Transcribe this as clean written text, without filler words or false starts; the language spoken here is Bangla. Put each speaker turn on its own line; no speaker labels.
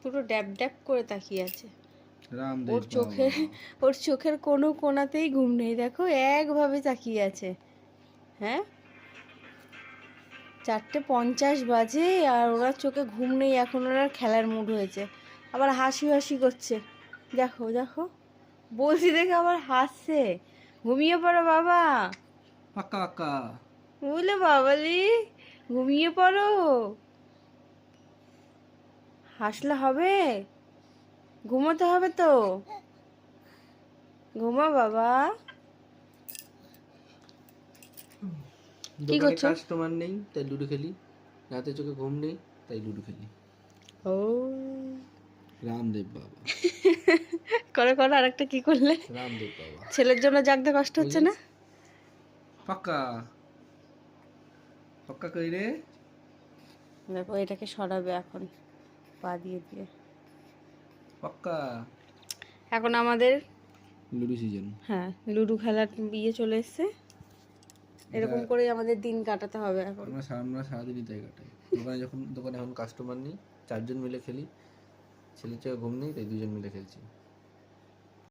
পুরো ড্যাব ড্যাব করে তাকিয়ে আছে।
রামদেব
ওর চোখের কোনো কোণাতেই ঘুম নেই, দেখো একভাবে তাকিয়ে আছে। হ্যাঁ, 4:50 বাজে আর ওনার চোখে ঘুম নেই, এখন ওনার খেলার মুড হয়েছে। আবার হাসি হাসি করছে, দেখো দেখো, বলছি দেখে আবার হাসছে। ঘুমিয়ে পড়ো বাবা,
পাক্কা পাক্কা।
বুঝলে বাবালি, ঘুমিয়ে পড়ো। হাসলে হবে, ঘুমোতে হবে তো, ঘুমা বাবা। কি
দোকানে
করছো?
কাস্টমার নেই তাই লুডো খেলি, রাতে চোখে ঘুম নেই তাই লুডো খেলি।
ও
রামদেব বাবা।
করো করো, আরেকটা কি করলে?
রামদেব বাবা।
ছেলের জন্য জাগতে কষ্ট হচ্ছে না?
পাক্কা পাক্কা কই রে।
দেখো এটাকে সরাবে এখন, পা দিয়ে দিয়ে।
পাক্কা।
এখন আমাদের,
লুডো সিজন।
হ্যাঁ, লুডো খেলার বিয়ে চলে এসছে। এরকম করেই আমাদের দিন কাটাতে হবে এখন।
আমরা সারাদিনই তাই কাটাই। দোকানে এখন কাস্টমার নেই, 4 জন মিলে খেলি। ছেলের চোখে ঘুম নেই তাই 2 জন মিলে খেলছি।